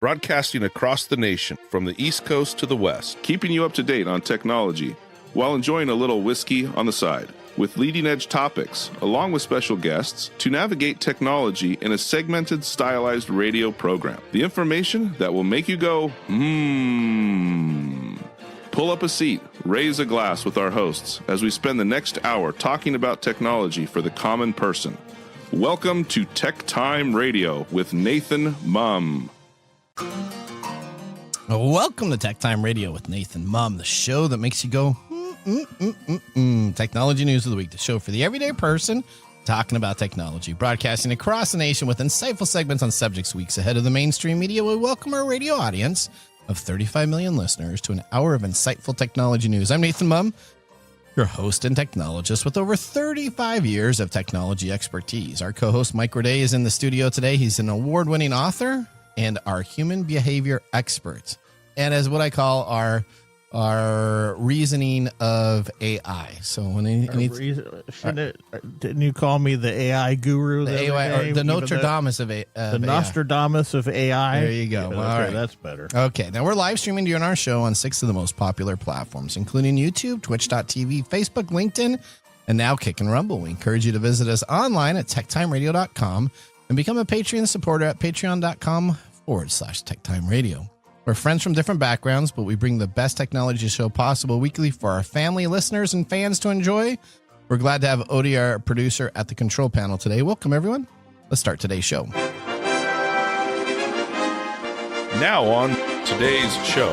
broadcasting across the nation from the East Coast to the West, keeping you up to date on technology while enjoying a little whiskey on the side, with leading-edge topics, along with special guests, to navigate technology in a segmented, stylized radio program. The information that will make you go, Pull up a seat, raise a glass with our hosts as we spend the next hour talking about technology for the common person. Welcome to TechTime Radio with Nathan Mumm. Welcome to TechTime Radio with Nathan Mumm, the show that makes you go, Technology News of the Week, the show for the everyday person talking about technology, broadcasting across the nation with insightful segments on subjects weeks ahead of the mainstream media. We welcome our radio audience of 35 million listeners to an hour of insightful technology news. I'm Nathan Mumm, your host and technologist with over 35 years of technology expertise. Our co-host Mike Roday is in the studio today. He's an award-winning author and our human behavior expert, and as what I call our reasoning of AI. So when didn't you call me the AI guru? The AI, or the Nostradamus of AI. The Nostradamus of AI. There you go. Yeah, well, all right, that's better. Okay, now we're live streaming during our show on 6 of the most popular platforms, including YouTube, Twitch.tv, Facebook, LinkedIn, and now Kick and Rumble. We encourage you to visit us online at techtimeradio.com and become a Patreon supporter at patreon.com/TechTimeRadio. We're friends from different backgrounds, but we bring the best technology show possible weekly for our family, listeners, and fans to enjoy. We're glad to have Odie, our producer, at the control panel today. Welcome, everyone. Let's start today's show. Now on today's show.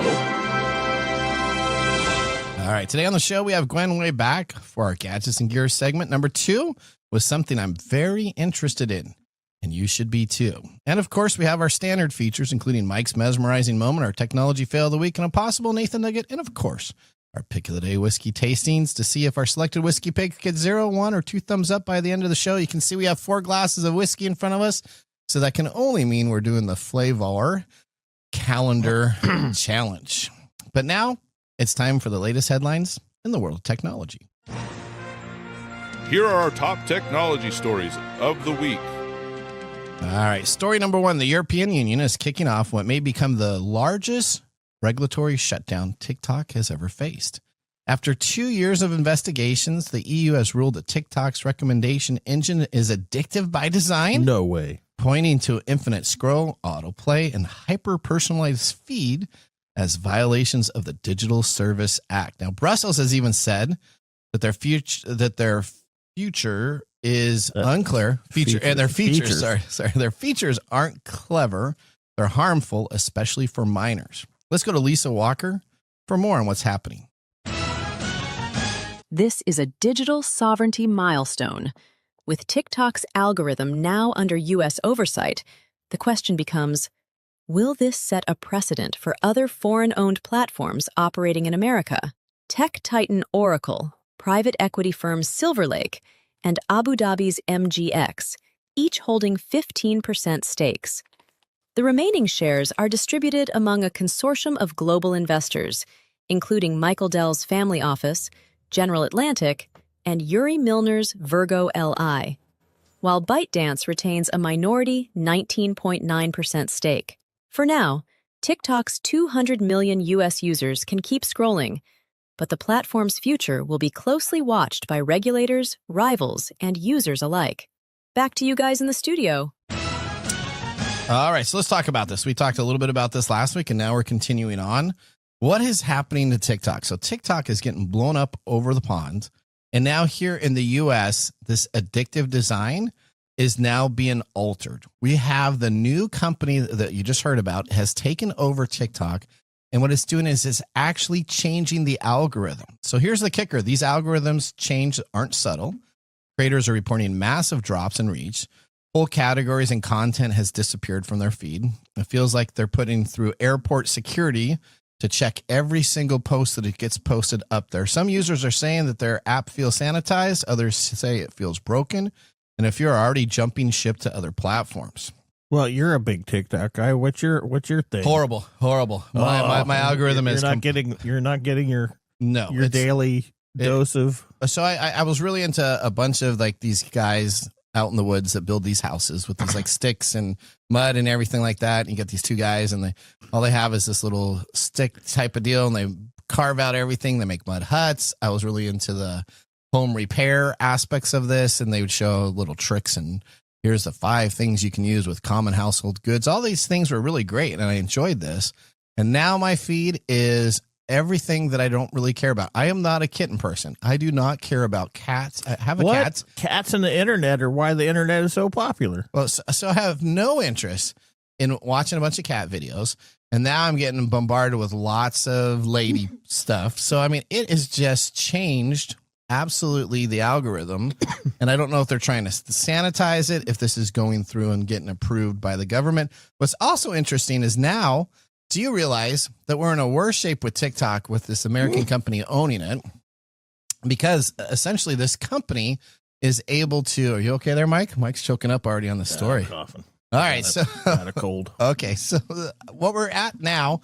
All right, today on the show, we have Gwen Way back for our Gadgets and Gears segment. Number 2 was something I'm very interested in, and you should be too. And of course, we have our standard features, including Mike's mesmerizing moment, our technology fail of the week, and a possible Nathan Nugget, and of course, our pick of the day whiskey tastings to see if our selected whiskey pick gets 0, 1, or 2 thumbs up by the end of the show. You can see we have 4 glasses of whiskey in front of us, so that can only mean we're doing the Flavor Calendar Challenge. But now it's time for the latest headlines in the world of technology. Here are our top technology stories of the week. All right, story number 1, the European Union is kicking off what may become the largest regulatory shutdown TikTok has ever faced. After 2 years of investigations, the EU has ruled that TikTok's recommendation engine is addictive by design. No way. Pointing to infinite scroll, autoplay, and hyper-personalized feed as violations of the Digital Service Act. Now, Brussels has even said that their future is unclear. Their features aren't clever. They're harmful, especially for minors. Let's go to Lisa Walker for more on what's happening. This is a digital sovereignty milestone. With TikTok's algorithm now under U.S. oversight, the question becomes, will this set a precedent for other foreign-owned platforms operating in America? Tech titan Oracle, private equity firm Silver Lake, and Abu Dhabi's MGX, each holding 15% stakes. The remaining shares are distributed among a consortium of global investors, including Michael Dell's family office, General Atlantic, and Yuri Milner's Virgo LI, while ByteDance retains a minority 19.9% stake. For now, TikTok's 200 million U.S. users can keep scrolling, but the platform's future will be closely watched by regulators, rivals, and users alike. Back to you guys in the studio. All right, so let's talk about this. We talked a little bit about this last week, and now we're continuing on. What is happening to TikTok? So TikTok is getting blown up over the pond, and now here in the U.S., this addictive design is now being altered. We have the new company that you just heard about has taken over TikTok, and what it's doing is it's actually changing the algorithm. So here's the kicker. These algorithms change aren't subtle. Creators are reporting massive drops in reach. Whole categories and content has disappeared from their feed. It feels like they're putting through airport security to check every single post that it gets posted up there. Some users are saying that their app feels sanitized. Others say it feels broken. And if you're already jumping ship to other platforms. Well, you're a big TikTok guy. What's your thing? Horrible. My algorithm is you're not getting your No, your daily dose of. So I was really into a bunch of like these guys out in the woods that build these houses with these like sticks and mud and everything like that. And you get these two guys and all they have is this little stick type of deal and they carve out everything. They make mud huts. I was really into the home repair aspects of this, and they would show little tricks and here's the 5 things you can use with common household goods. All these things were really great and I enjoyed this. And now my feed is everything that I don't really care about. I am not a kitten person. I do not care about cats. I have a cat. Cats and the internet are why the internet is so popular. Well, so I have no interest in watching a bunch of cat videos. And now I'm getting bombarded with lots of lady stuff. So, I mean, it has just changed absolutely the algorithm. And I don't know if they're trying to sanitize it, if this is going through and getting approved by the government. What's also interesting is now, do you realize that we're in a worse shape with TikTok with this American company owning it? Because essentially this company is able to, are you okay there, Mike? Mike's choking up already on the story. I'm coughing. All right. So got a cold. Okay. So what we're at now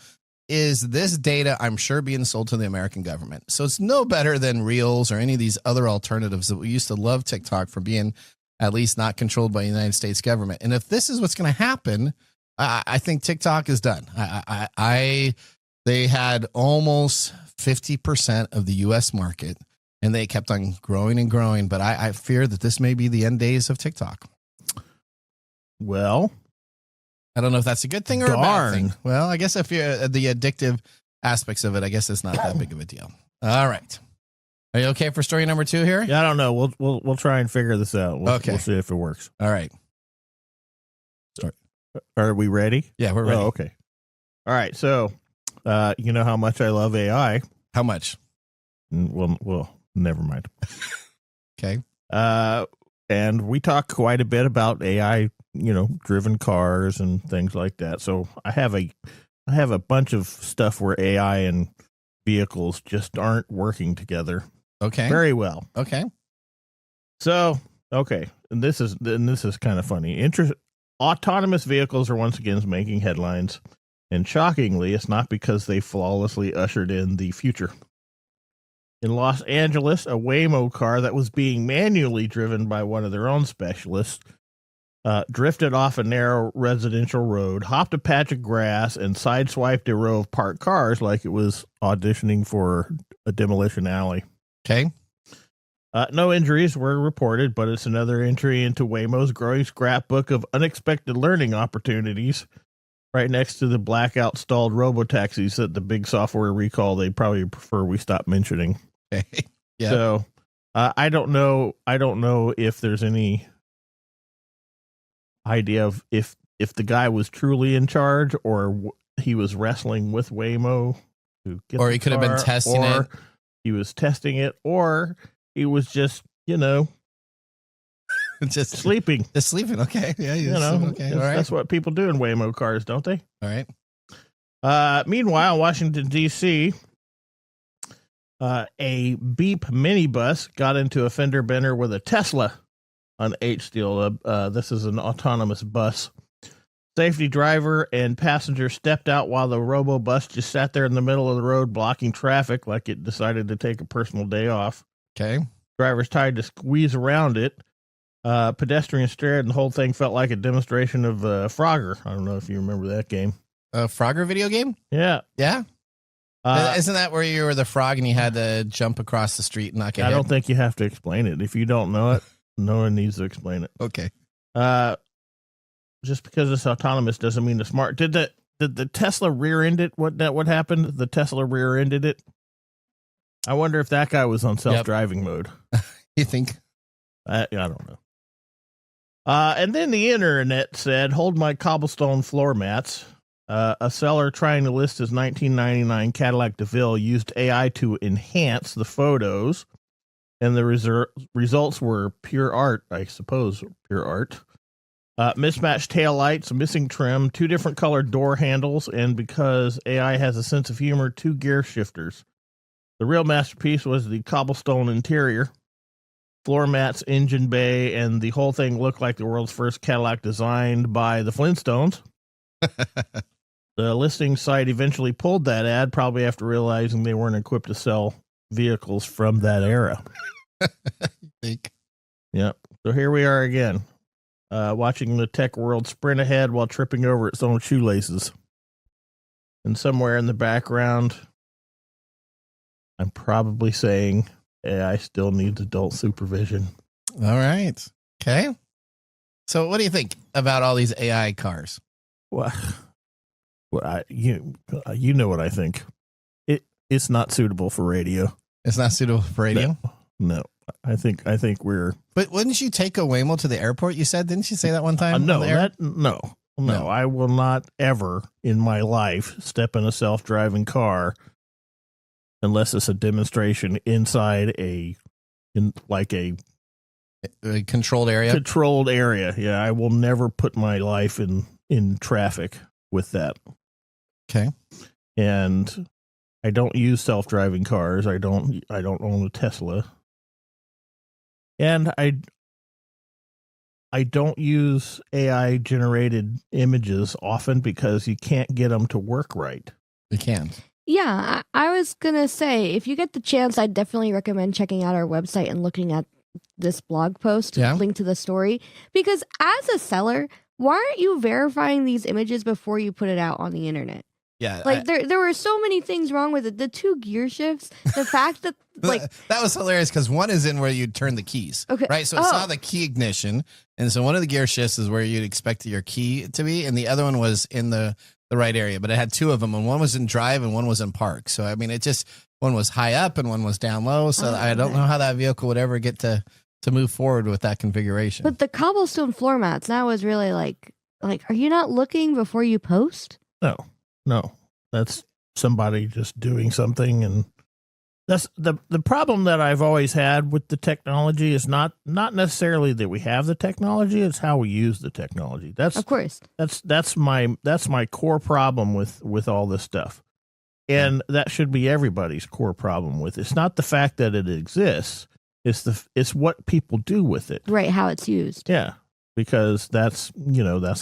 is this data, I'm sure, being sold to the American government. So it's no better than Reels or any of these other alternatives that we used to love TikTok for being at least not controlled by the United States government. And if this is what's going to happen, I think TikTok is done. They had almost 50% of the U.S. market, and they kept on growing and growing. But I fear that this may be the end days of TikTok. Well, I don't know if that's a good thing or a bad thing. Well, I guess if you're the addictive aspects of it, I guess it's not that big of a deal. All right. Are you okay for story number 2 here? Yeah, I don't know. We'll try and figure this out. We'll see if it works. All right. Are we ready? Yeah, we're ready. Oh, okay. All right. So, you know how much I love AI. How much? Well, never mind. Okay. And we talk quite a bit about AI, driven cars and things like that. So I have a bunch of stuff where AI and vehicles just aren't working together. Okay. Very well. Okay. So, okay. And this is kind of funny. Autonomous vehicles are once again making headlines. And shockingly, it's not because they flawlessly ushered in the future. In Los Angeles, a Waymo car that was being manually driven by one of their own specialists drifted off a narrow residential road, hopped a patch of grass, and sideswiped a row of parked cars like it was auditioning for a demolition alley. Okay. No injuries were reported, but it's another entry into Waymo's growing scrapbook of unexpected learning opportunities, right next to the blackout stalled robo-taxis that the big software recall they probably prefer we stop mentioning. Okay. Yeah. So I don't know if there's any idea of if the guy was truly in charge or he was wrestling with Waymo to get or he could have been testing it. He was testing it, or he was just just sleeping. Just sleeping. Okay. Yeah. Okay. All right. That's what people do in Waymo cars, don't they? All right. Meanwhile, Washington, D.C., a beep minibus got into a fender bender with a Tesla on H-Steel. This is an autonomous bus. Safety driver and passenger stepped out while the robo bus just sat there in the middle of the road blocking traffic like it decided to take a personal day off. Okay. Drivers tried to squeeze around it. Pedestrians stared, and the whole thing felt like a demonstration of Frogger. I don't know if you remember that game. A Frogger video game? Yeah. Yeah. Isn't that where you were the frog and you had to jump across the street and not get hit? I don't think you have to explain it. If you don't know it, no one needs to explain it. Okay. Just because it's autonomous doesn't mean it's smart. Did the Tesla rear-end it? What happened? The Tesla rear-ended it? I wonder if that guy was on self-driving mode. You think? I don't know. And then the internet said, hold my cobblestone floor mats. A seller trying to list his 1999 Cadillac DeVille used AI to enhance the photos, and the results were pure art, I suppose, pure art. Mismatched taillights, missing trim, 2 different colored door handles, and because AI has a sense of humor, 2 gear shifters. The real masterpiece was the cobblestone interior, floor mats, engine bay, and the whole thing looked like the world's first Cadillac designed by the Flintstones. The listing site eventually pulled that ad, probably after realizing they weren't equipped to sell vehicles from that era. You think? Yep. So here we are again, watching the tech world sprint ahead while tripping over its own shoelaces. And somewhere in the background, I'm probably saying AI still needs adult supervision. All right. Okay. So what do you think about all these AI cars? Well, you know what I think. It's not suitable for radio. It's not suitable for radio? No. I think we're. But wouldn't you take a Waymo to the airport? You said, didn't you say that one time? No. I will not ever in my life step in a self-driving car unless it's a demonstration inside a controlled area. Controlled area. Yeah, I will never put my life in traffic with that. Okay. And I don't use self-driving cars. I don't own a Tesla. And I don't use AI generated images often because you can't get them to work right. You can't. Yeah, I was going to say, if you get the chance, I'd definitely recommend checking out our website and looking at this blog post, link to the story. Because as a seller, why aren't you verifying these images before you put it out on the internet? Yeah. There were so many things wrong with it. The 2 gear shifts, the fact that that was hilarious because one is in where you turn the keys. Okay. Right. So it's not the key ignition. And so one of the gear shifts is where you'd expect your key to be. And the other one was in the right area, but it had 2 of them, and one was in drive and one was in park. So, I mean, one was high up and one was down low. So I don't know how that vehicle would ever get to move forward with that configuration. But the cobblestone floor mats, that was really like, are you not looking before you post? No, that's somebody just doing something. And that's the problem that I've always had with the technology is not necessarily that we have the technology, it's how we use the technology. That's of course. That's my core problem with all this stuff. And that should be everybody's core problem with it. It's not the fact that it exists, it's what people do with it. Right, how it's used. Yeah. Because that's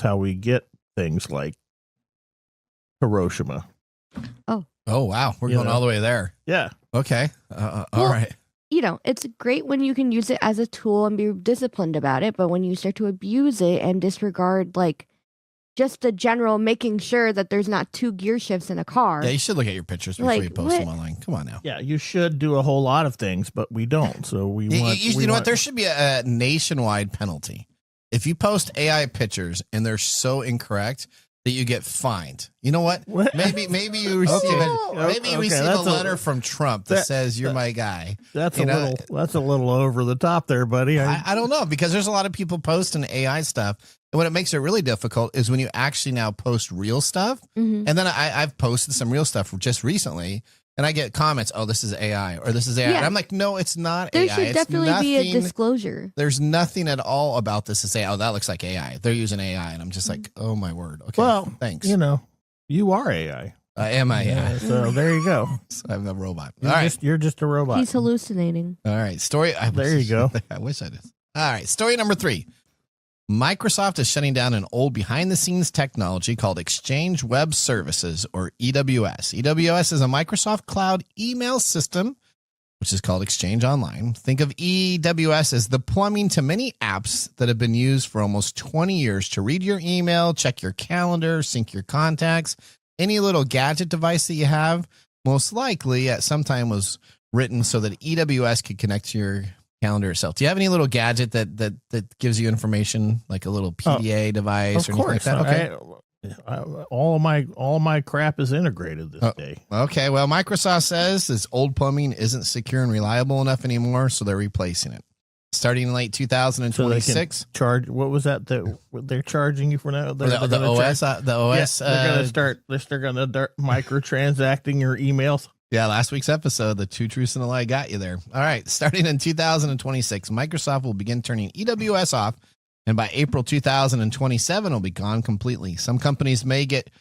how we get things like Hiroshima. Oh, wow. We're going all the way there. Yeah. Okay. All right. It's great when you can use it as a tool and be disciplined about it. But when you start to abuse it and disregard, just the general making sure that there's not 2 gear shifts in a car. Yeah, you should look at your pictures before you post them online. Come on now. Yeah, you should do a whole lot of things, but we don't. So you know what? There should be a nationwide penalty. If you post AI pictures and they're so incorrect that you get fined. You know what? Maybe you receive a letter from Trump that says you're my guy. That's a little over the top there, buddy. I don't know, because there's a lot of people posting AI stuff. And what it makes it really difficult is when you actually now post real stuff. Mm-hmm. And then I've posted some real stuff just recently, and I get comments, oh, this is AI, or this is AI. Yeah. And I'm like, no, it's not AI. There should definitely be a disclosure. There's nothing at all about this to say, oh, that looks like AI. They're using AI. And I'm just like, oh, my word. Okay, well, thanks. You are AI. I am AI. Yeah, so there you go. I'm a robot. You're just a robot. He's hallucinating. All right. Story. There you go. I wish I did. All right. Story number 3. Microsoft is shutting down an old behind-the-scenes technology called Exchange Web Services, or EWS. EWS is a Microsoft Cloud email system, which is called Exchange Online. Think of EWS as the plumbing to many apps that have been used for almost 20 years to read your email, check your calendar, sync your contacts. Any little gadget device that you have, most likely at some time was written so that EWS could connect to your calendar itself. Do you have any little gadget that gives you information, like a little PDA device or anything like that? Okay. All of my crap is integrated this day. Okay. Well, Microsoft says this old plumbing isn't secure and reliable enough anymore, so they're replacing it. Starting in late 2026. So charge. What was that they're charging you for now? The OS. They're going to start microtransacting your emails. Yeah, last week's episode, the 2 truths and a lie got you there. All right, starting in 2026, Microsoft will begin turning EWS off, and by April 2027, it'll be gone completely. Some companies may get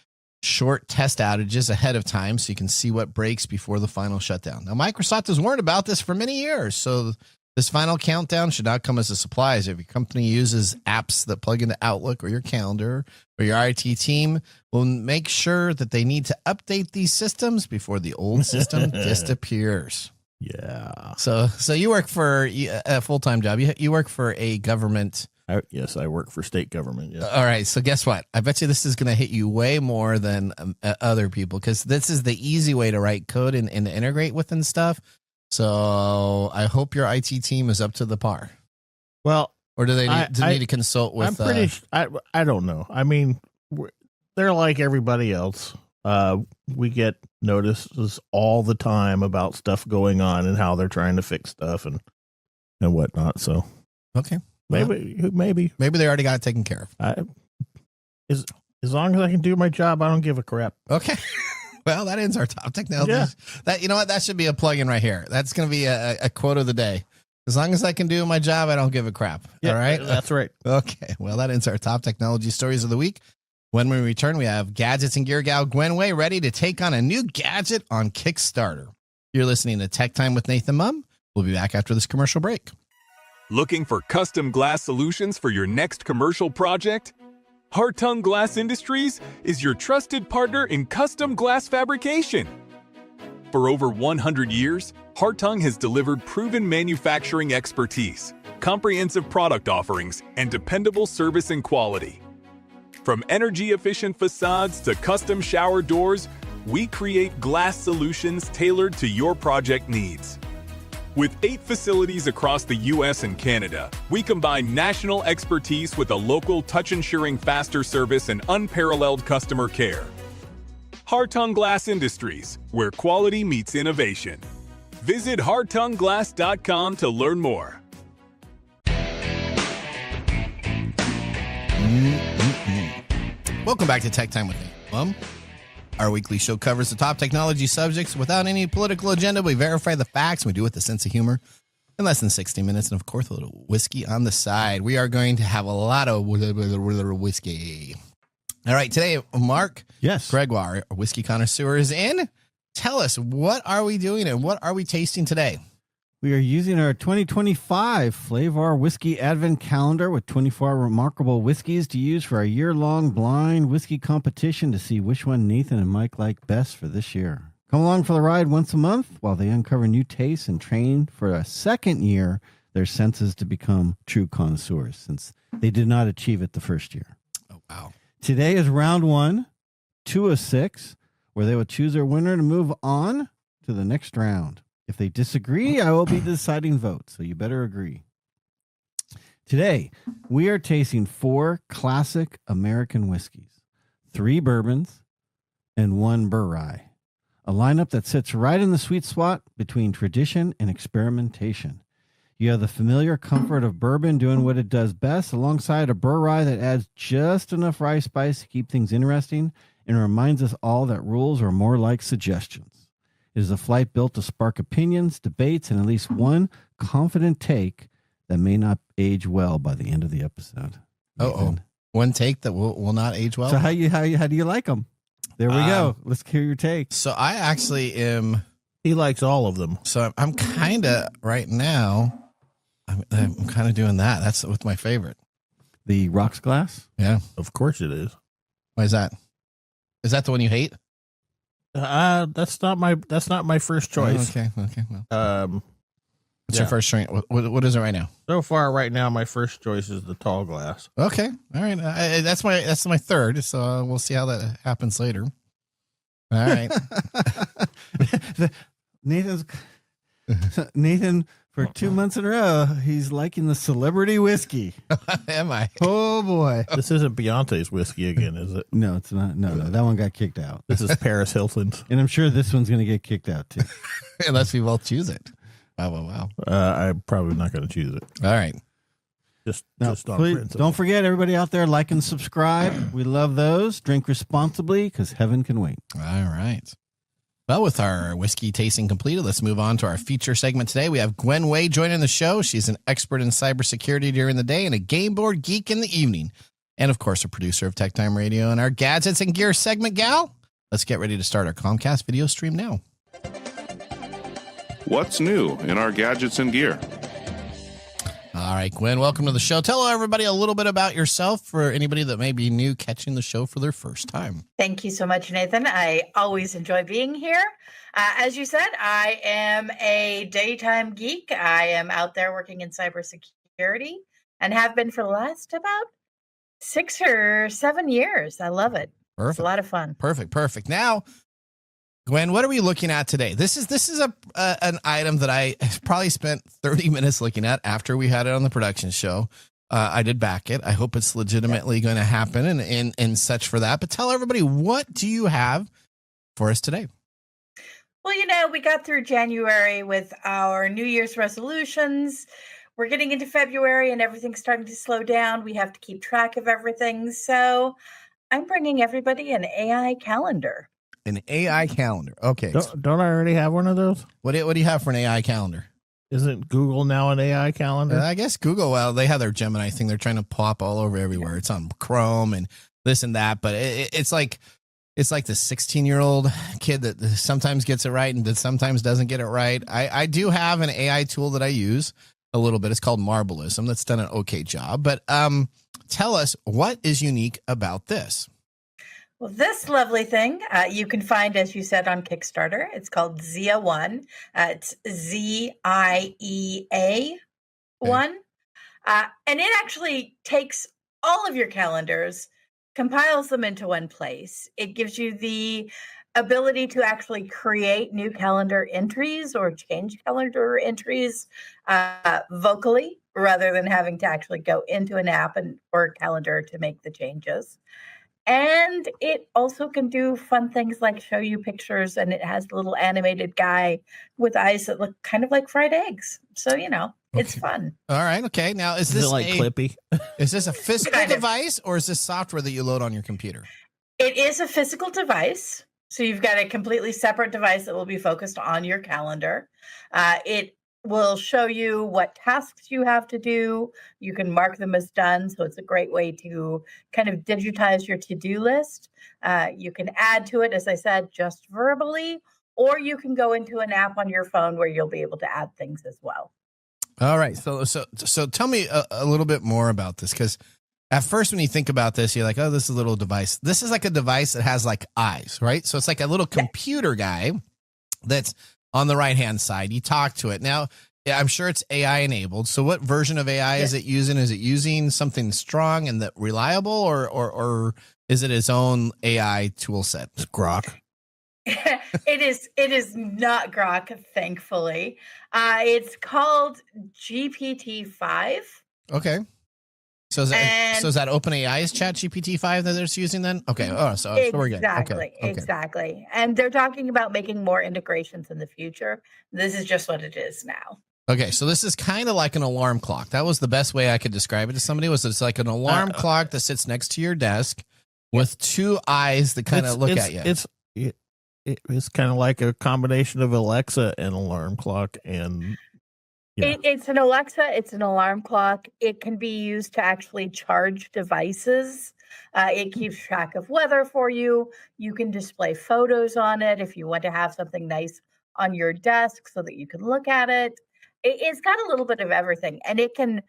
short test outages ahead of time so you can see what breaks before the final shutdown. Now, Microsoft has warned about this for many years, so this final countdown should not come as a surprise. If your company uses apps that plug into Outlook or your calendar, or your IT team will make sure that they need to update these systems before the old system disappears. Yeah. So you work for a full-time job. You work for a government. Yes, I work for state government. Yeah. All right. So guess what? I bet you this is going to hit you way more than other people, because this is the easy way to write code and integrate within stuff. So I hope your IT team is up to the par. Well, or do they need to consult with? I'm pretty. I don't know. I mean, they're like everybody else. We get notices all the time about stuff going on and how they're trying to fix stuff and whatnot. So okay, maybe they already got it taken care of. As long as I can do my job, I don't give a crap. Okay. Well, that ends our top technology. Yeah. That should be a plug-in right here. That's going to be a quote of the day. As long as I can do my job, I don't give a crap. Yeah, all right? That's right. Okay. Well, that ends our top technology stories of the week. When we return, we have gadgets and gear gal Gwen Way ready to take on a new gadget on Kickstarter. You're listening to Tech Time with Nathan Mumm. We'll be back after this commercial break. Looking for custom glass solutions for your next commercial project? Hartung Glass Industries is your trusted partner in custom glass fabrication. For over 100 years, Hartung has delivered proven manufacturing expertise, comprehensive product offerings, and dependable service and quality. From energy-efficient facades to custom shower doors, we create glass solutions tailored to your project needs. With 8 facilities across the U.S. and Canada, we combine national expertise with a local touch-ensuring faster service and unparalleled customer care. Hartung Glass Industries, where quality meets innovation. Visit hartungglass.com to learn more. Welcome back to Tech Time with Nathan Mumm. Our weekly show covers the top technology subjects without any political agenda. We verify the facts. We do it with a sense of humor in less than 60 minutes. And, of course, a little whiskey on the side. We are going to have a lot of whiskey. All right. Today, Mark Gregoire, our whiskey connoisseur, is in. Tell us, what are we doing and what are we tasting today? We are using our 2025 Flavor Whiskey Advent Calendar with 24 remarkable whiskeys to use for our year-long blind whiskey competition to see which one Nathan and Mike like best for this year. Come along for the ride once a month while they uncover new tastes and train for a second year their senses to become true connoisseurs, since they did not achieve it the first year. Oh, wow. Today is round 1, 2 of 6, where they will choose their winner to move on to the next round. If they disagree, I will be the deciding vote, so you better agree. Today, we are tasting 4 classic American whiskeys, 3 bourbons, and 1 Burr Rye, a lineup that sits right in the sweet spot between tradition and experimentation. You have the familiar comfort of bourbon doing what it does best, alongside a Burr Rye that adds just enough rye spice to keep things interesting and reminds us all that rules are more like suggestions. It is a flight built to spark opinions, debates, and at least one confident take that may not age well by the end of the episode. One take that will not age well? So how do you like them? There we go. Let's hear your take. So I actually am... He likes all of them. So I'm kind of, right now, I'm kind of doing that. That's with my favorite. The rocks glass? Yeah. Of course it is. Why is that? Is that the one you hate? That's not my first choice. Okay. Well, what's your first drink? What is it right now? So far, right now, my first choice is the tall glass. Okay, all right. That's my third. So we'll see how that happens later. All right. Nathan. For 2 months in a row, he's liking the celebrity whiskey. Am I? Oh, boy. This isn't Beyonce's whiskey again, is it? No, it's not. No, that one got kicked out. This is Paris Hilton's. And I'm sure this one's going to get kicked out, too. Unless we both choose it. Wow. I'm probably not going to choose it. All right. Just on please, principle. don't forget, everybody out there, like and subscribe. We love those. Drink responsibly, because heaven can wait. All right. Well, with our whiskey tasting completed, let's move on to our feature segment today. We have Gwen Way joining the show. She's an expert in cybersecurity during the day and a game board geek in the evening. And, of course, a producer of TechTime Radio and our Gadgets and Gear segment, gal. Let's get ready to start our Comcast video stream now. What's new in our Gadgets and Gear? All right, Gwen, welcome to the show. Tell everybody a little bit about yourself for anybody that may be new catching the show for their first time. Thank you so much, Nathan. I always enjoy being here. As you said, I am a daytime geek. I am out there working in cybersecurity and have been for the last about 6 or 7 years. I love it. Perfect. It's a lot of fun. Perfect. Now, Gwen, what are we looking at today? This is an item that I probably spent 30 minutes looking at after we had it on the production show. I did back it. I hope it's legitimately going to happen and such for that. But tell everybody, what do you have for us today? Well, we got through January with our New Year's resolutions. We're getting into February and everything's starting to slow down. We have to keep track of everything. So I'm bringing everybody an AI calendar. An AI calendar. Okay. Don't I already have one of those? What do you have for an AI calendar? Isn't Google now an AI calendar? I guess Google, well, they have their Gemini thing. They're trying to pop all over everywhere. It's on Chrome and this and that. But it's like the 16-year-old kid that sometimes gets it right and that sometimes doesn't get it right. I do have an AI tool that I use a little bit. It's called Marbleism. That's done an okay job. But tell us, what is unique about this? Well, this lovely thing you can find, as you said, on Kickstarter. It's called Ziea-One. It's ZIEA-1. And it actually takes all of your calendars, compiles them into one place. It gives you the ability to actually create new calendar entries or change calendar entries vocally, rather than having to actually go into an app or calendar to make the changes. And it also can do fun things like show you pictures, and it has a little animated guy with eyes that look kind of like fried eggs. So, it's fun. All right. Okay. Now, is this like Clippy? Is this a physical device or is this software that you load on your computer? It is a physical device. So you've got a completely separate device that will be focused on your calendar. It will show you what tasks you have to do. You can mark them as done. So it's a great way to kind of digitize your to-do list. You can add to it, as I said, just verbally, or you can go into an app on your phone where you'll be able to add things as well. All right. So tell me a little bit more about this, because at first when you think about this, you're like, oh, this is a little device. This is like a device that has like eyes, right? So it's like a little computer guy that's on the right-hand side. You talk to it. Now, I'm sure it's AI enabled. So what version of AI is it using? Is it using something strong and that reliable, or is it its own AI tool set? It's Grok. It is not Grok, thankfully. It's called GPT-5. Okay. So is that OpenAI's Chat GPT-5 that it's using then? Okay. Oh, so we're good. Okay. Exactly. And they're talking about making more integrations in the future. This is just what it is now. Okay. So this is kind of like an alarm clock. That was the best way I could describe it to somebody. It's like an alarm clock that sits next to your desk with two eyes that kind of look at you. It's kind of like a combination of Alexa and alarm clock and. Yeah. It's an Alexa. It's an alarm clock. It can be used to actually charge devices. It keeps track of weather for you. You can display photos on it if you want to have something nice on your desk so that you can look at it. It's got a little bit of everything. And it can,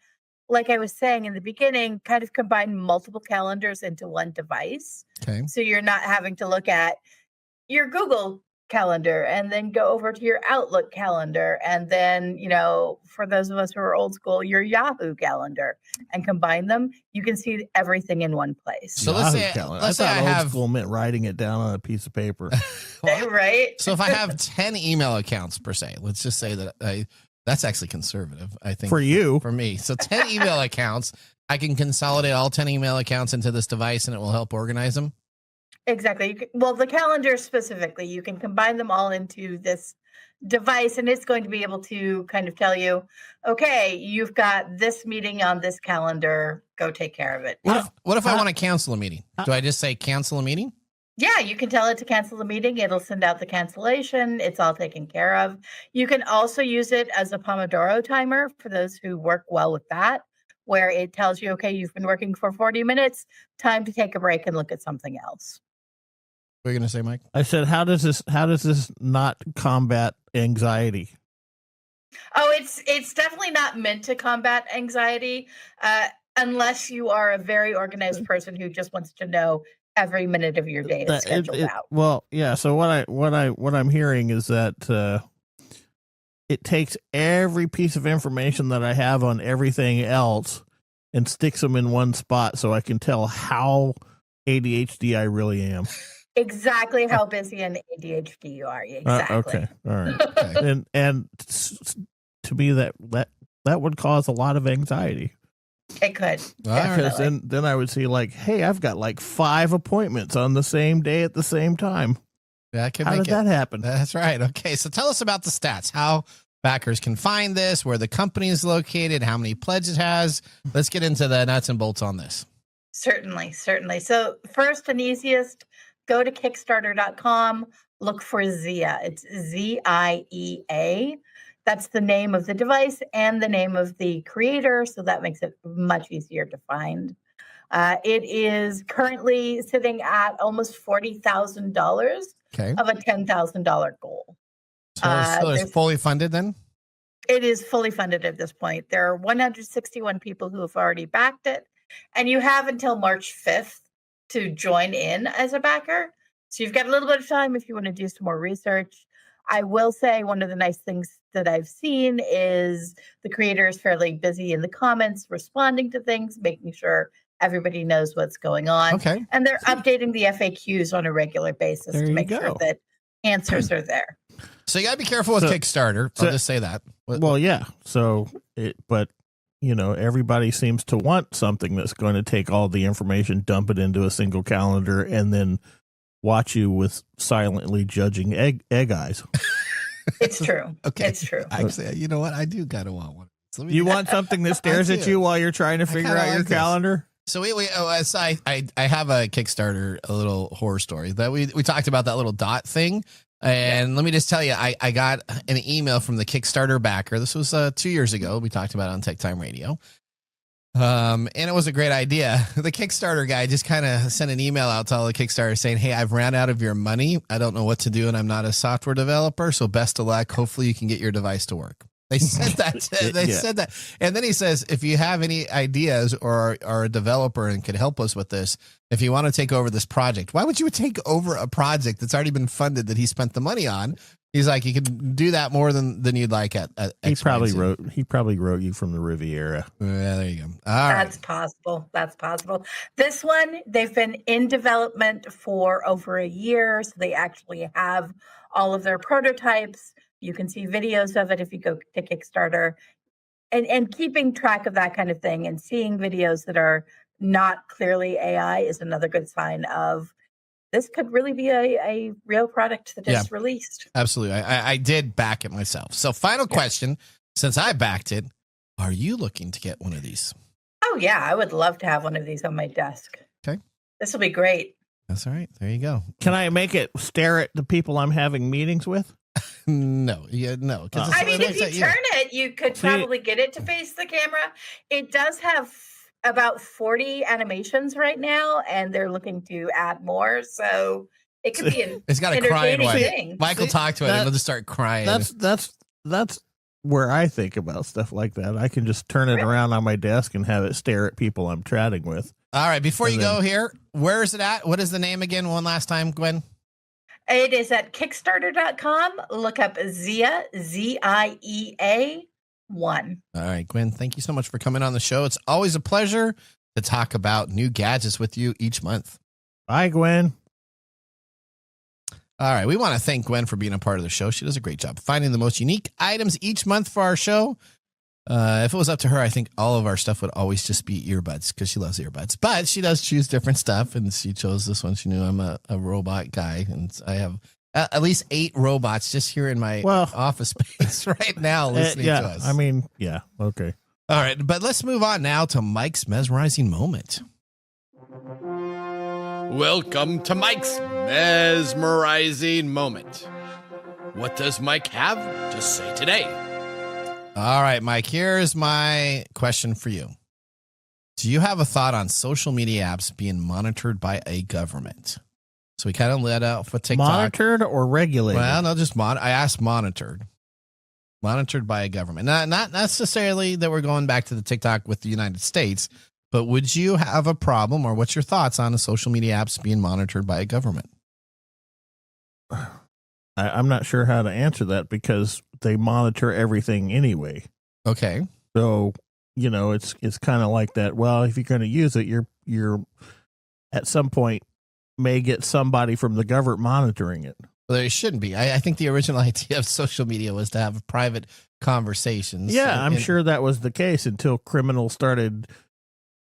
like I was saying in the beginning, kind of combine multiple calendars into one device. Okay. So you're not having to look at your Google calendar and then go over to your Outlook calendar, and then for those of us who are old school, your Yahoo calendar, and combine them. You can see everything in one place. So let's say I have old school meant writing it down on a piece of paper. Right. So if I have 10 email accounts per se, let's just say that that's actually conservative, I think, for me. So 10 email accounts, I can consolidate all 10 email accounts into this device and it will help organize them. Exactly. Well, the calendar specifically, you can combine them all into this device, and it's going to be able to kind of tell you, okay, you've got this meeting on this calendar. Go take care of it. What if I want to cancel a meeting? Do I just say cancel a meeting? Yeah, you can tell it to cancel the meeting. It'll send out the cancellation. It's all taken care of. You can also use it as a Pomodoro timer for those who work well with that, where it tells you, okay, you've been working for 40 minutes, time to take a break and look at something else. What are you going to say, Mike? I said, how does this not combat anxiety? Oh, it's definitely not meant to combat anxiety, unless you are a very organized person who just wants to know every minute of your day is scheduled out. Well, yeah. So what I'm hearing is that it takes every piece of information that I have on everything else and sticks them in one spot so I can tell how ADHD I really am. Exactly how busy and ADHD you are. Exactly. Okay. All right. Okay. And to me that would cause a lot of anxiety. It could. Because then I would see like, hey, I've got like 5 appointments on the same day at the same time. How did that happen? That's right. Okay. So tell us about the stats, how backers can find this, where the company is located, how many pledges it has. Let's get into the nuts and bolts on this. Certainly. So first and easiest, go to Kickstarter.com, look for Ziea. It's Ziea. That's the name of the device and the name of the creator, so that makes it much easier to find. It is currently sitting at almost $40,000 of a $10,000 goal. So it's fully funded then? It is fully funded at this point. There are 161 people who have already backed it, and you have until March 5th to join in as a backer. So you've got a little bit of time if you want to do some more research. I will say one of the nice things that I've seen is the creator is fairly busy in the comments, responding to things, making sure everybody knows what's going on. Okay. And they're updating the FAQs on a regular basis to make sure that answers are there. So you got to be careful with Kickstarter. I'll just say that. Well, yeah. But everybody seems to want something that's going to take all the information, dump it into a single calendar, and then watch you with silently judging egg eyes. It's true. Okay. It's true. Actually, you know what? I do kind of want one. So you want something that stares at you while you're trying to figure out your calendar? So I have a Kickstarter, a little horror story that we talked about, that little dot thing. And let me just tell you, I got an email from the Kickstarter backer. This was 2 years ago. We talked about it on TechTime Radio. And it was a great idea. The Kickstarter guy just kind of sent an email out to all the Kickstarter saying, hey, I've ran out of your money. I don't know what to do, and I'm not a software developer, so best of luck. Hopefully you can get your device to work. They said that. Said that. And then he says, if you have any ideas or are a developer and could help us with this, if you want to take over this project, why would you take over a project that's already been funded that he spent the money on? He's like, you could do that more than you'd like at He probably wrote you from the Riviera. Yeah, there you go. That's possible. That's possible. This one, they've been in development for over a year, so they actually have all of their prototypes. You can see videos of it if you go to Kickstarter, and keeping track of that kind of thing and seeing videos that are not clearly AI is another good sign of this could really be a real product that is released. Absolutely. I did back it myself. So final question, since I backed it, are you looking to get one of these? Oh, yeah. I would love to have one of these on my desk. Okay. This will be great. That's all right. There you go. Can I make it stare at the people I'm having meetings with? No. Yeah, no. I mean, if you turn it, you could probably get it to face the camera. It does have about 40 animations right now, and they're looking to add more. So it could be an it's got a crying thing. Michael talked to it, and it'll just start crying. That's where I think about stuff like that. I can just turn it around on my desk and have it stare at people I'm chatting with. All right. Before you go here, where is it at? What is the name again? One last time, Gwen. It is at Kickstarter.com. Look up Ziea, Ziea-One. All right, Gwen, thank you so much for coming on the show. It's always a pleasure to talk about new gadgets with you each month. Bye, Gwen. All right, we want to thank Gwen for being a part of the show. She does a great job finding the most unique items each month for our show. If it was up to her, I think all of our stuff would always just be earbuds because she loves earbuds. But she does choose different stuff, and she chose this one. She knew I'm a robot guy, and I have at least 8 robots just here in my office space right now listening to us. I mean, yeah, okay. All right, but let's move on now to Mike's mesmerizing moment. Welcome to Mike's mesmerizing moment. What does Mike have to say today? All right, Mike, here's my question for you. Do you have a thought on social media apps being monitored by a government? So we kind of let out for TikTok. Monitored or regulated? Well, no, just I asked monitored. monitored by a government. Not necessarily that we're going back to the TikTok with the United States, but would you have a problem, or what's your thoughts on the social media apps being monitored by a government? I'm not sure how to answer that because they monitor everything anyway. Okay. So, it's kind of like that. Well, if you're going to use it, you're at some point may get somebody from the government monitoring it. Well, there shouldn't be. I think the original idea of social media was to have private conversations. Yeah, I'm sure that was the case until criminals started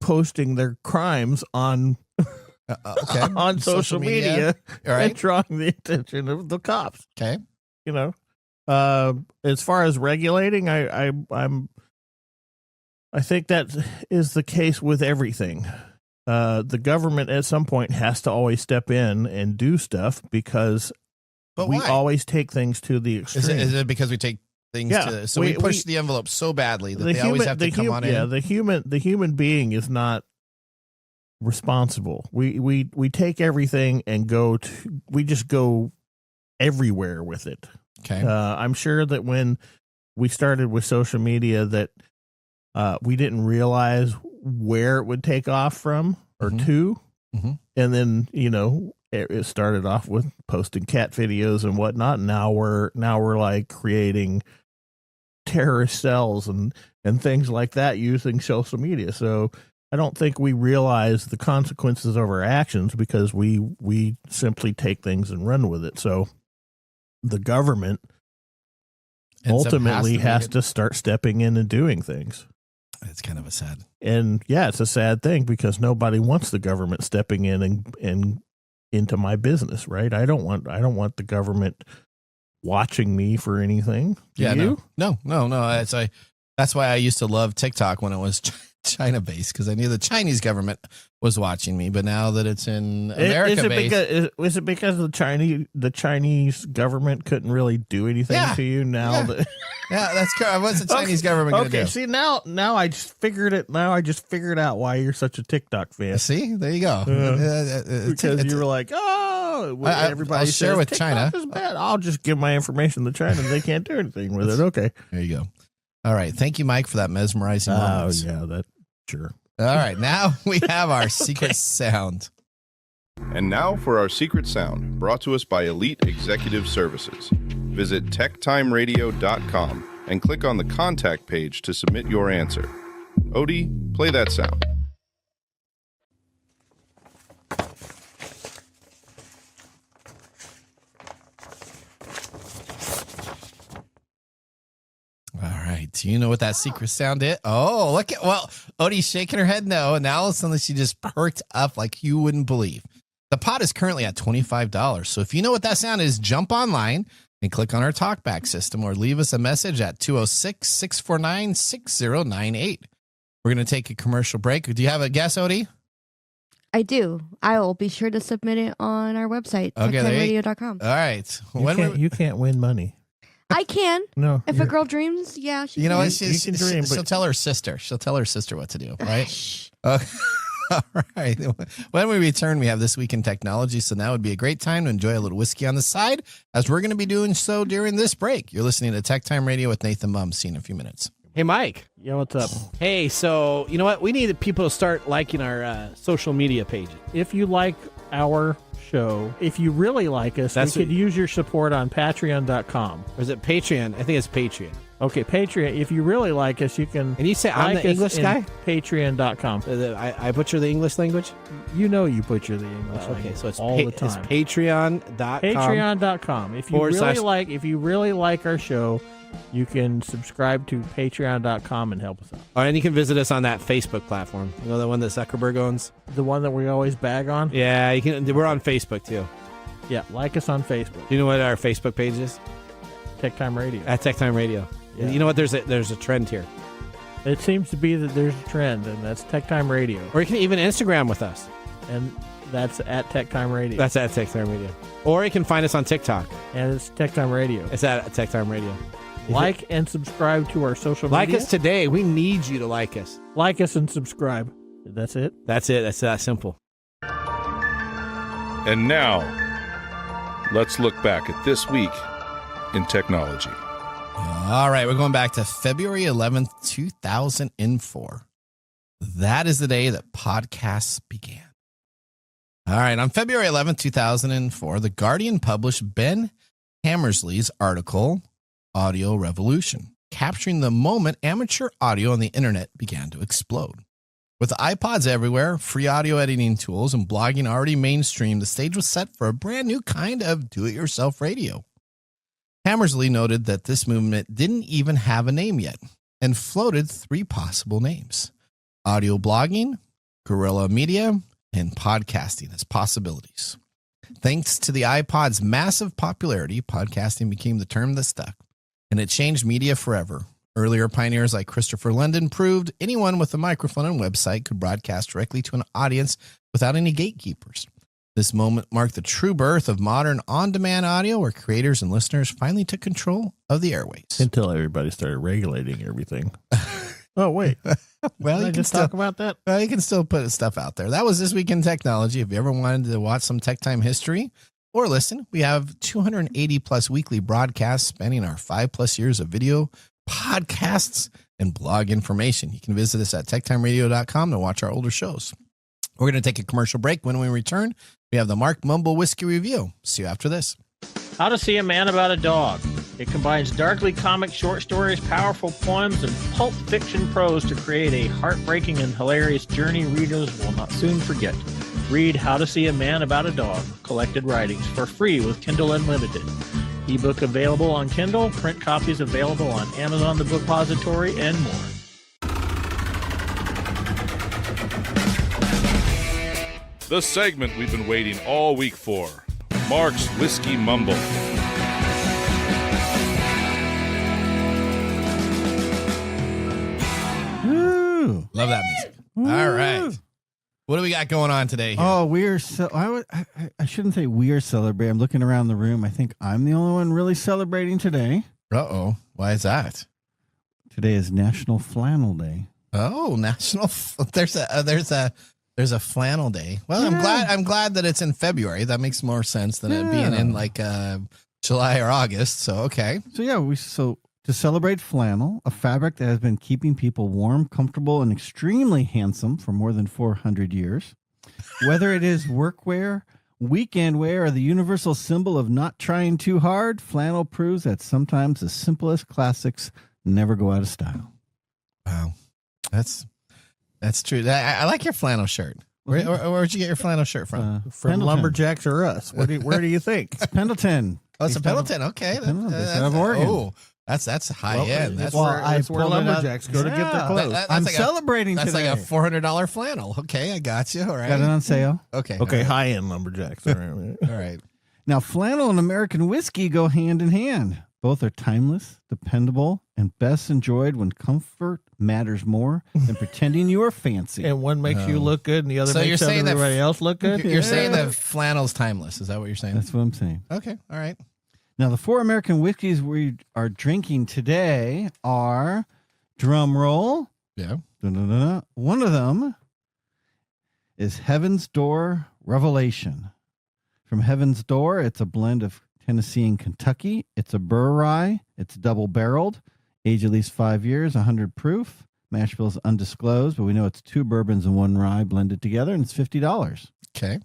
posting their crimes on on social media right. and drawing the attention of the cops. Okay. As far as regulating, I think that is the case with everything. The government at some point has to always step in and do stuff because we always take things to the extreme. Is it because we take things to? So we push the envelope so badly that they always have to come on in. Yeah, the human being is not responsible. We take everything and we just go everywhere with it. Okay. I'm sure that when we started with social media that we didn't realize where it would take off from or to. Mm-hmm. And then, it started off with posting cat videos and whatnot. And now we're like creating terrorist cells and things like that using social media. So I don't think we realize the consequences of our actions because we simply take things and run with it. So the government ultimately has to start stepping in and doing things. It's kind of a sad. And yeah, it's a sad thing because nobody wants the government stepping in and into my business, right? I don't want the government watching me for anything. Do you? No. That's why I used to love TikTok when it was China based because I knew the Chinese government was watching me. But now that it's in America based, is it because the Chinese government couldn't really do anything to you now? Yeah, that's correct. What's the Chinese government going to do? Okay, see now I just figured it. Now I just figured out why you're such a TikTok fan. See, there you go. Because you were like, everybody I'll share with TikTok China. Is bad. I'll just give my information to China. They can't do anything with it. Okay, there you go. All right, thank you, Mike, for that mesmerizing moment. Oh yeah, that sure. All right, now we have our secret sound. And now for our secret sound, brought to us by Elite Executive Services. Visit techtimeradio.com and click on the contact page to submit your answer. Odie, play that sound. All right. Do you know what that secret sound is? Oh, look at, Odie's shaking her head no, and now all of a sudden she just perked up like you wouldn't believe. The pot is currently at $25. So if you know what that sound is, jump online and click on our talkback system or leave us a message at 206-649-6098. We're going to take a commercial break. Do you have a guess, Odie? I do. I will be sure to submit it on our website, TechTimeRadio.com. All right. You can't win money. I can. No. If a girl dreams, yeah, she you know can. what? She'll tell her sister. She'll tell her sister what to do, right? All right. When we return, we have This Week in Technology. So now would be a great time to enjoy a little whiskey on the side, as we're going to be doing so during this break. You're listening to Tech Time Radio with Nathan Mumm. See you in a few minutes. Hey, Mike. Yeah, what's up? Hey, so you know what? We need people to start liking our social media pages. If you like our show, if you really like us, we could use your support on Patreon.com. Or is it Patreon? I think it's Patreon. Okay, Patreon. If you really like us, you can. And you say I'm the English guy? Patreon.com. I butcher the English language? You know you butcher the English language. Okay, so it's all the time. It's Patreon.com. Patreon.com. If you really like our show, you can subscribe to Patreon.com and help us out. And you can visit us on that Facebook platform. You know, the one that Zuckerberg owns? The one that we always bag on? Yeah, you can. We're on Facebook, too. Yeah, like us on Facebook. Do you know what our Facebook page is? Tech Time Radio. At Tech Time Radio. Yeah. You know what? There's a trend here. It seems to be that there's a trend, and that's Tech Time Radio. Or you can even Instagram with us. And that's at Tech Time Radio. That's at Tech Time Radio. Or you can find us on TikTok. And it's Tech Time Radio. It's at Tech Time Radio. Like and subscribe to our social media. Like us today. We need you to like us. Like us and subscribe. That's it? That's it. That's that simple. And now, let's look back at This Week in Technology. All right, we're going back to February 11th, 2004. That is the day that podcasts began. All right, on February 11th, 2004, The Guardian published Ben Hammersley's article, Audio Revolution, capturing the moment amateur audio on the internet began to explode. With iPods everywhere, free audio editing tools, and blogging already mainstream, the stage was set for a brand new kind of do-it-yourself radio. Hammersley noted that this movement didn't even have a name yet and floated 3 possible names: audio blogging, guerrilla media, and podcasting as possibilities. Thanks to the iPod's massive popularity, podcasting became the term that stuck, and it changed media forever. Earlier pioneers like Christopher London proved anyone with a microphone and website could broadcast directly to an audience without any gatekeepers. This moment marked the true birth of modern on-demand audio, where creators and listeners finally took control of the airwaves. Until everybody started regulating everything. Oh, wait. Well, you can still talk about that. Well, you can still put stuff out there. That was This Week in Technology. If you ever wanted to watch some TechTime history or listen, we have 280 plus weekly broadcasts spanning our 5+ years of video, podcasts, and blog information. You can visit us at techtimeradio.com to watch our older shows. We're going to take a commercial break. When we return, we have the Mark Mumble Whiskey Review. See you after this. How to See a Man About a Dog. It combines darkly comic short stories, powerful poems, and pulp fiction prose to create a heartbreaking and hilarious journey readers will not soon forget. Read How to See a Man About a Dog, Collected Writings, for free with Kindle Unlimited. Ebook available on Kindle, print copies available on Amazon The Book Depository, and more. The segment we've been waiting all week for. Mark's Whiskey Mumble. Woo. Love that music. Woo. All right. What do we got going on today here? Oh, I shouldn't say we are celebrating. I'm looking around the room. I think I'm the only one really celebrating today. Uh-oh. Why is that? Today is National Flannel Day. Oh, there's a flannel day. Well, Yeah. I'm glad that it's in February. That makes more sense than it being in like July or August. So, okay. So to celebrate flannel, a fabric that has been keeping people warm, comfortable, and extremely handsome for more than 400 years. Whether it is workwear, weekend wear, or the universal symbol of not trying too hard, flannel proves that sometimes the simplest classics never go out of style. Wow. That's true. I like your flannel shirt. Where'd you get your flannel shirt from? From Pendleton. Lumberjacks or Us. Where do you think? It's Pendleton. Oh, it's a Pendleton. Okay. Pendleton, based out of Oregon. Oh, that's high end. That's That's where lumberjacks go to get their clothes. I'm like celebrating That's today. like a $400 flannel. Okay, I got you. All right. Got it on sale. Okay. Okay, high-end lumberjacks. All right. Now, flannel and American whiskey go hand in hand. Both are timeless, dependable, and best enjoyed when comfort matters more than pretending you are fancy. And one makes you look good, and the other makes everybody else look good. You're saying that flannel's timeless. Is that what you're saying? That's what I'm saying. Okay. All right. Now, the 4 American whiskeys we are drinking today are, drum roll. Yeah. Da-da-da-da. One of them is Heaven's Door Revelation. From Heaven's Door, it's a blend of Tennessee and Kentucky. It's a burr rye. It's double-barreled. Age at least 5 years, 100 proof. Mash bill is undisclosed, but we know it's 2 bourbons and 1 rye blended together, and it's $50. Okay.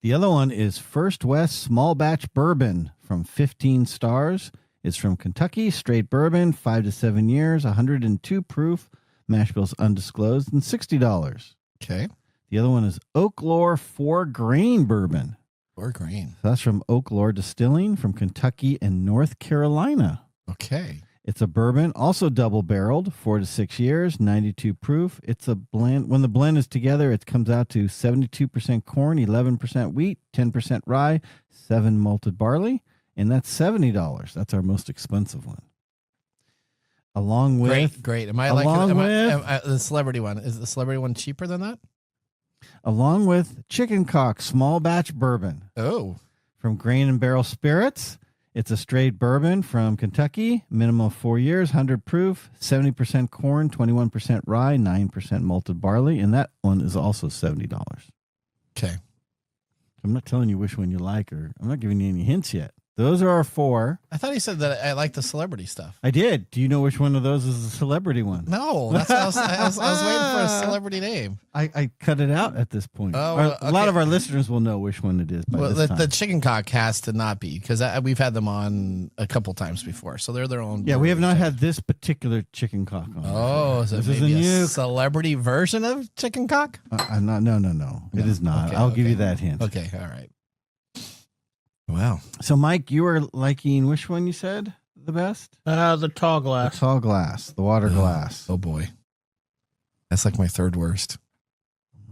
The other one is First West Small Batch Bourbon from 15 Stars. It's from Kentucky, straight bourbon, 5 to 7 years, 102 proof. Mash bill's undisclosed, and $60. Okay. The other one is Oak Lore 4-Grain Bourbon. 4-grain. So that's from Oak Lore Distilling from Kentucky and North Carolina. Okay. It's a bourbon, also double-barreled, 4 to 6 years, 92 proof. It's a blend. When the blend is together, it comes out to 72% corn, 11% wheat, 10% rye, 7 malted barley, and that's $70. That's our most expensive one. Along with great. Am I the celebrity one? Is the celebrity one cheaper than that? Along with Chicken Cock Small Batch Bourbon. Oh. From Grain and Barrel Spirits. It's a straight bourbon from Kentucky, minimum of 4 years, 100 proof, 70% corn, 21% rye, 9% malted barley, and that one is also $70. Okay. I'm not telling you which one you like, or I'm not giving you any hints yet. Those are our 4. I thought he said that I like the celebrity stuff. I did. Do you know which one of those is the celebrity one? No, that's what I was waiting for a celebrity name. I cut it out at this point. Oh, A lot okay. of our listeners will know which one it is by Well, this time. the chicken cock has to not be, because we've had them on a couple times before, so they're their own. Yeah, we have not brewery. had this particular chicken cock on. Oh, so this maybe is a new celebrity version of chicken cock? No. It is not. Okay, I'll give you okay. that hint. Okay, all right. Wow. So, Mike, you were liking which one you said the best? The tall The glass. tall glass, the water glass. Oh boy, that's like my third worst.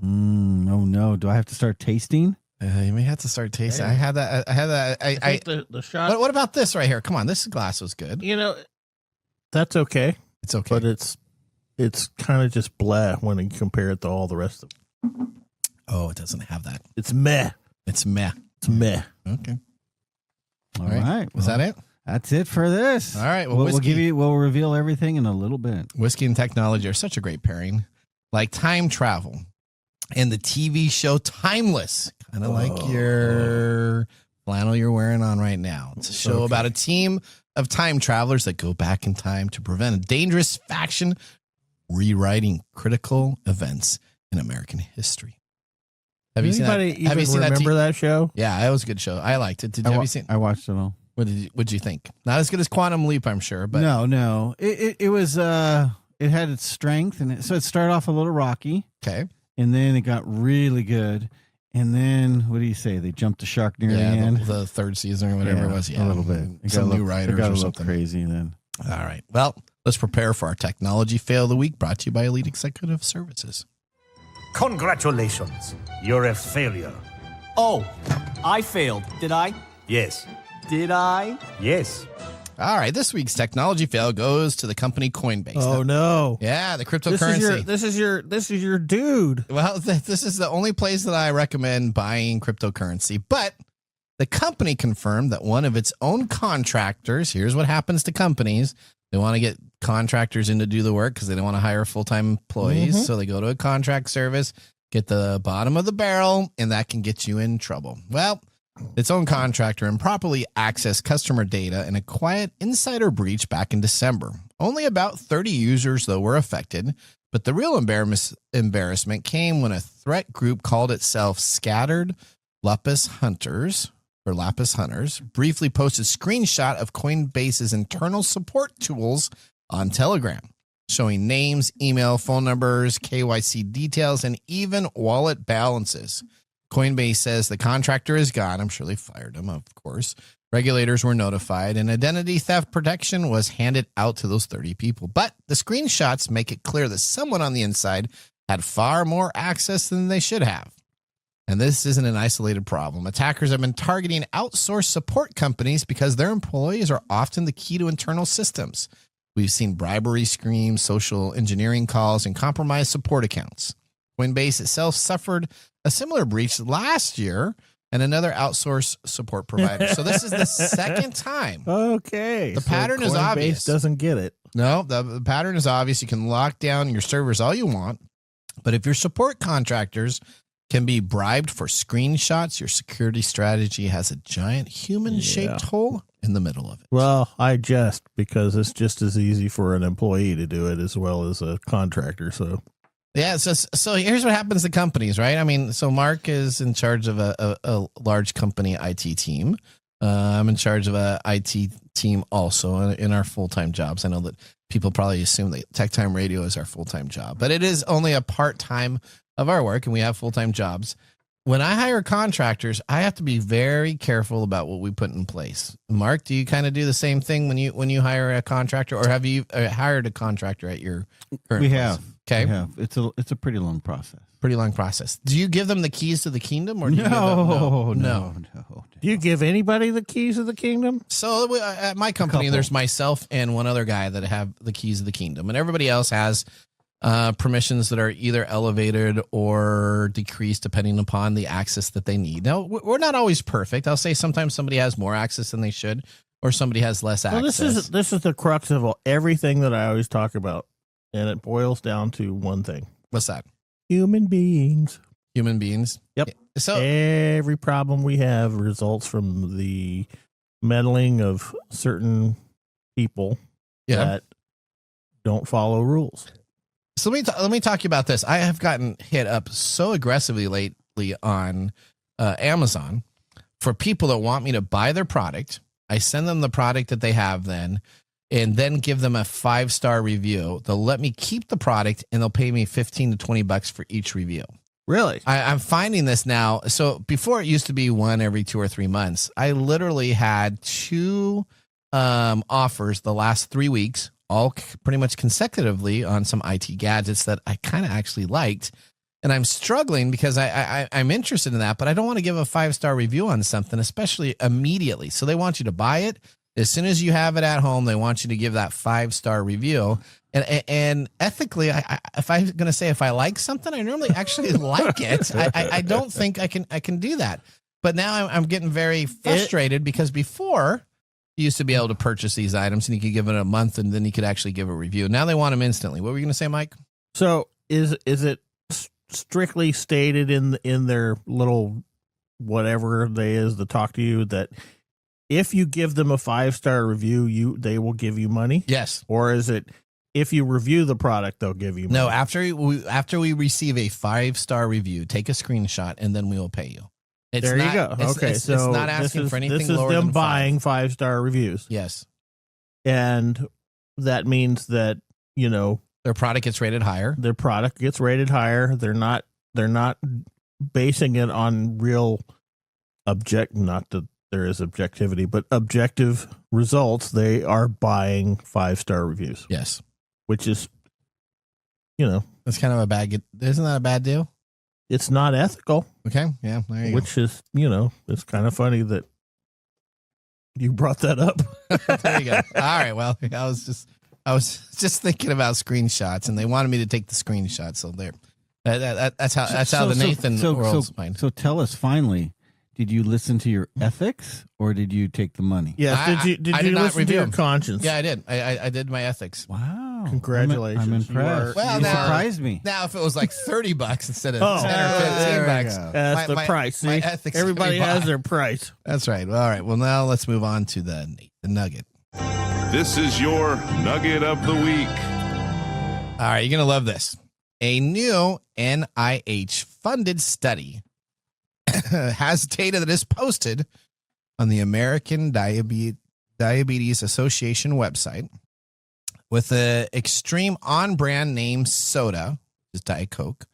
Oh no! Do I have to start tasting? You may have to start tasting. Yeah. I had that. I think the shot. What about this right here? Come on, this glass was good. You know, that's okay, It's okay. but it's kind of just blah when you compare it to all the rest of it. Oh, it doesn't have that. It's meh. It's meh. It's meh. Okay. All right. Was that it? That's it for this. All right. Well, we'll reveal everything in a little bit. Whiskey and technology are such a great pairing, like time travel and the TV show Timeless, kind of like your flannel you're wearing on right now. It's a show about a team of time travelers that go back in time to prevent a dangerous faction rewriting critical events in American history. Have you seen that? Have you seen remember that show? Yeah, it was a good show. I liked it. Have you seen? I watched it all. What'd you think? Not as good as Quantum Leap, I'm sure, but no. It was it had its strength, and so it started off a little rocky. Okay. And then it got really good. And then, what do you say? They jumped the shark near the end. The third season or whatever it was. Yeah, a little bit. Some new writers got or a something. crazy then. All right. Well, let's prepare for our technology fail of the week, brought to you by Elite Executive Services. Congratulations. You're a failure. Oh, I failed, did I? Yes. Did I? Yes. All right. This week's technology fail goes to the company Coinbase. Oh no! Yeah, the cryptocurrency. This is your dude. Well, this is the only place that I recommend buying cryptocurrency. But the company confirmed that one of its own contractors. Here's what happens to companies: they want to get contractors in to do the work because they don't want to hire full-time employees. So they go to a contract service, get the bottom of the barrel, and that can get you in trouble. Well, its own contractor improperly accessed customer data in a quiet insider breach back in December. Only about 30 users, though, were affected. But the real embarrassment came when a threat group called itself Scattered Lapis Hunters, briefly posted a screenshot of Coinbase's internal support tools on Telegram, showing names, email, phone numbers, KYC details, and even wallet balances. Coinbase says the contractor is gone. I'm sure they fired him, of course. Regulators were notified, and identity theft protection was handed out to those 30 people. But the screenshots make it clear that someone on the inside had far more access than they should have. And this isn't an isolated problem. Attackers have been targeting outsourced support companies because their employees are often the key to internal systems. We've seen bribery screams, social engineering calls, and compromised support accounts. Coinbase itself suffered a similar breach last year and another outsourced support provider. So this is the second time. Okay. The pattern is obvious. Coinbase doesn't get it. No, the pattern is obvious. You can lock down your servers all you want, but if your support contractors can be bribed for screenshots, your security strategy has a giant human-shaped hole in the middle of it. Well, I jest because it's just as easy for an employee to do it as well as a contractor. So. Yeah, so here's what happens to companies, right? I mean, so Mark is in charge of a large company IT team. I'm in charge of a IT team also in our full-time jobs. I know that people probably assume that TechTime Radio is our full-time job, but it is only a part-time of our work, and we have full-time jobs. When I hire contractors, I have to be very careful about what we put in place. Mark, do you kind of do the same thing when you hire a contractor, or have you hired a contractor at your current place? have. Okay. We have. It's a pretty long process. Pretty long process. Do you give them the keys to the kingdom, or do you No. Do you give anybody the keys of the kingdom? So at my company, there's myself and one other guy that have the keys of the kingdom, and everybody else has permissions that are either elevated or decreased depending upon the access that they need. Now, we're not always perfect. I'll say sometimes somebody has more access than they should, or somebody has less access. This is the crux of everything that I always talk about, and it boils down to one thing. What's that? Human beings. Human beings. Yep. So every problem we have results from the meddling of certain people that don't follow rules. So let me talk to you about this. I have gotten hit up so aggressively lately on Amazon for people that want me to buy their product. I send them the product that they have then, and then give them a 5-star review. They'll let me keep the product, and they'll pay me $15 to $20 for each review. Really? I'm finding this now. So before it used to be one every 2 or 3 months. I literally had 2 offers the last 3 weeks, all pretty much consecutively on some IT gadgets that I kind of actually liked. And I'm struggling because I'm interested in that, but I don't want to give a 5-star review on something, especially immediately. So they want you to buy it. As soon as you have it at home, they want you to give that 5-star review. And ethically, if I'm going to say if I like something, I normally actually like it. I don't think I can do that. But now I'm getting very frustrated because before you used to be able to purchase these items and you could give it a month and then you could actually give a review. Now they want them instantly. What were you going to say, Mike? So is it strictly stated in their little whatever they is to talk to you that if you give them a 5-star review, they will give you money? Yes. Or is it if you review the product, they'll give you money? No, after we receive a 5-star review, take a screenshot and then we will pay you. There you go. Okay, so it's not asking for anything lower than This is them buying 5-star reviews. Yes. And that means that, their product gets rated higher. Their product gets rated higher. They're not basing it on real not that there is objectivity, but objective results. They are buying 5-star reviews. Yes. Which is, that's kind of isn't that a bad deal? It's not ethical. Okay. Yeah. There you Which is, it's kind of funny that you brought that up. There you go. All right. Well, I was just thinking about screenshots, and they wanted me to take the screenshot. So there, that's how the Nathan world's mine. So tell us finally, did you listen to your ethics or did you take the money? Yes. Did you listen to your conscience? Yeah, I did. I did my ethics. Wow. Congratulations. I'm impressed. You surprised me. Now, if it was like $30 instead of 10 or $15, that's the price. My ethics. Everybody has their price. That's right. All right. Well, now let's move on to the nugget. This is your nugget of the week. All right. You're going to love this. A new NIH-funded study has data that is posted on the American Diabetes Association website with the extreme on-brand name soda, which is Diet Coke,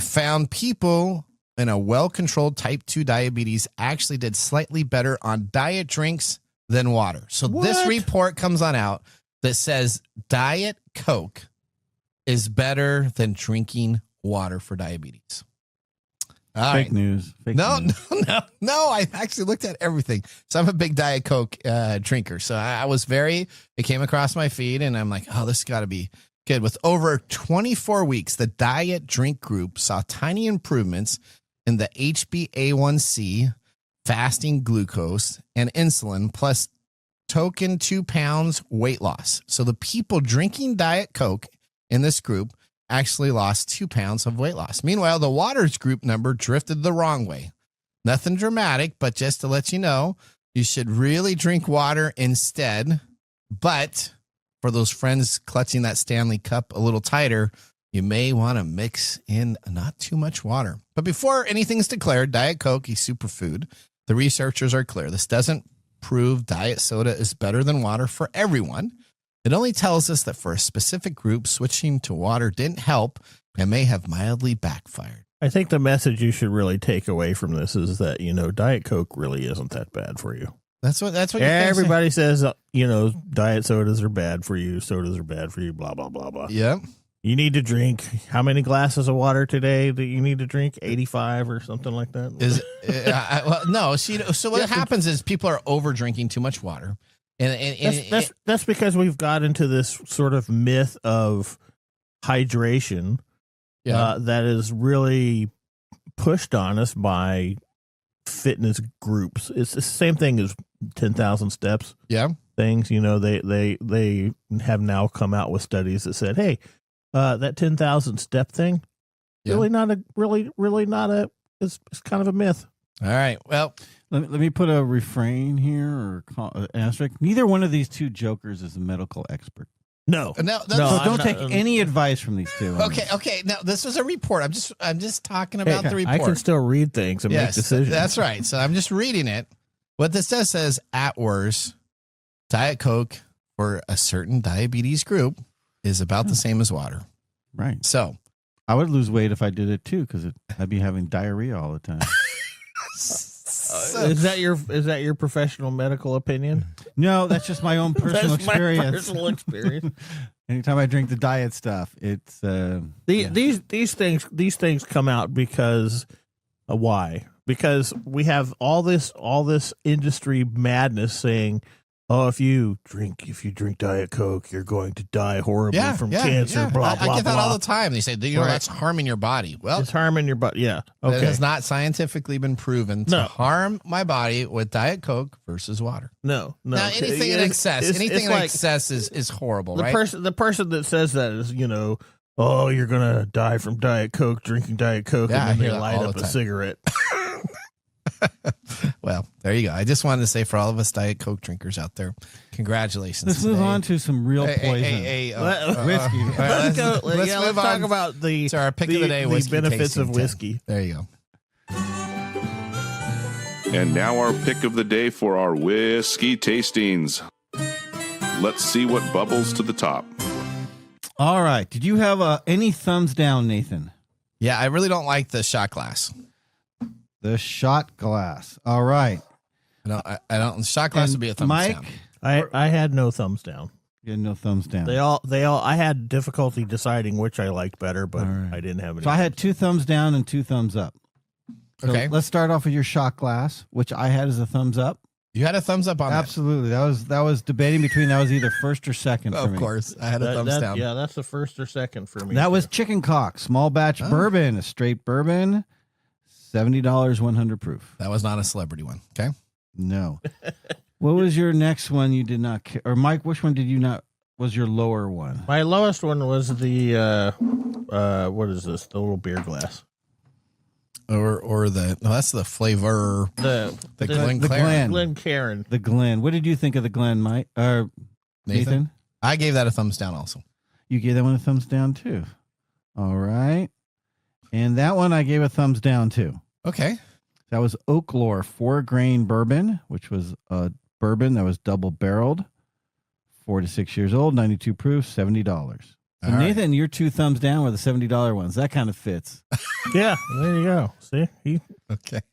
found people in a well-controlled type 2 diabetes actually did slightly better on diet drinks than water. So this report comes on out that says Diet Coke is better than drinking water for diabetes. Fake news. No. I actually looked at everything. So I'm a big Diet Coke drinker. So it came across my feed and I'm like, oh, this has got to be good. With over 24 weeks, the diet drink group saw tiny improvements in the HbA1c, fasting glucose, and insulin, plus token 2 pounds weight loss. So the people drinking Diet Coke in this group actually lost 2 pounds of weight loss. Meanwhile, the waters group number drifted the wrong way. Nothing dramatic, but just to let you know, you should really drink water instead. But for those friends clutching that Stanley Cup a little tighter, you may want to mix in not too much water. But before anything's declared, Diet Coke is superfood. The researchers are clear. This doesn't prove diet soda is better than water for everyone. It only tells us that for a specific group, switching to water didn't help and may have mildly backfired. I think the message you should really take away from this is that, Diet Coke really isn't that bad for you. That's what everybody says, diet sodas are bad for you. Sodas are bad for you, blah, blah, blah, blah. Yep. You need to drink how many glasses of water today that you need to drink? 85 or something like that? No. So what happens is people are over drinking too much water. And that's because we've got into this sort of myth of hydration that is really pushed on us by fitness groups. It's the same thing as 10,000 steps. Yeah. Things, they have now come out with studies that said, hey, that 10,000 step thing, it's kind of a myth. All right. Well, Let me put a refrain here or asterisk. Neither one of these two jokers is a medical expert. No. So don't take any advice from these two. Okay. Now this is a report. I'm just talking about the report. I can still read things and make decisions. That's right. So I'm just reading it. What this says, at worst, Diet Coke for a certain diabetes group is about the same as water. Right. So I would lose weight if I did it too, because I'd be having diarrhea all the time. Is that your professional medical opinion? No, that's just my own personal experience. My personal experience. Anytime I drink the diet stuff, it's these things come out because why? Because we have all this industry madness saying, oh, if you drink Diet Coke, you're going to die horribly from cancer. Blah blah. I get that blah. all the time. They say, that's harming your body. Well, it's harming your body. Yeah, okay. It has not scientifically been proven to harm my body with Diet Coke versus water. No. Now, anything in excess, excess is horrible. The right? The person that says that is, oh, you're gonna die from Diet Coke, drinking Diet Coke, and then they light up a cigarette. Well, there you go. I just wanted to say for all of us Diet Coke drinkers out there, congratulations. Let's move on to some real poison. Whiskey. Let's go. Let's talk about our pick of the day, the benefits of whiskey. There you go. And now our pick of the day for our whiskey tastings. Let's see what bubbles to the top. All right. Did you have any thumbs down, Nathan? Yeah, I really don't like the shot glass. The shot glass. All right. No, I don't. Shot glass would be a thumbs down. I had no thumbs down. You had no thumbs down. They all. I had difficulty deciding which I liked better, but I didn't have any. So I had 2 thumbs down and 2 thumbs up. So okay. Let's start off with your shot glass, which I had as a thumbs up. You had a thumbs up on Absolutely. That was debating between that was either first or second for me. Of course. I had a thumbs down. Yeah, that's the first or second for me. That was Chicken Cock, small batch bourbon, a straight bourbon, $70, 100 proof. That was not a celebrity one. Okay. No. What was your next one you did not or Mike, which one did you not was your lower one? My lowest one was the what is this? The little beer glass. Or that's the flavor. The Glen. The Glen. What did you think of the Glen, Mike? Nathan? I gave that a thumbs down also. You gave that one a thumbs down too. All right. And that one I gave a thumbs down too. Okay. That was Oak Lore 4-grain bourbon, which was a bourbon that was double barreled, 4 to 6 years old, 92 proof, $70. So Nathan, your 2 thumbs down were the $70 ones. That kind of fits. Yeah, there you go. See,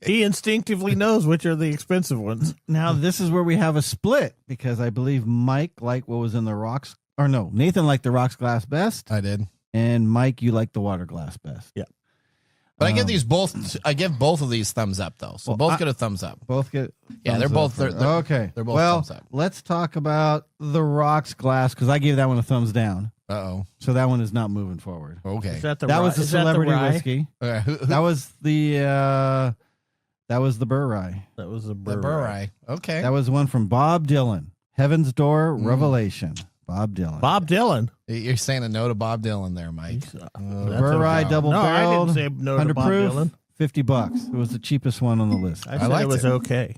he instinctively knows which are the expensive ones. Now this is where we have a split because I believe Mike liked what was in the rocks, or no, Nathan liked the rocks glass best. I did, and Mike, you liked the water glass best. Yeah, but I give these both. I give both of these thumbs up though. So both get a thumbs up. Both get. Yeah, they're both. They're okay. They're both thumbs up. Let's talk about the rocks glass because I gave that one a thumbs down. So that one is not moving forward. Okay. That was the celebrity whiskey. That was the Burr Rye. That was the Burr Rye. Okay. That was one from Bob Dylan. Heaven's Door Revelation. Bob Dylan. Bob Dylan. You're saying a no to Bob Dylan there, Mike. Burr Rye double barreled. I didn't say no 100 to Bob proof, Dylan. $50. It was the cheapest one on the list. I said it was okay.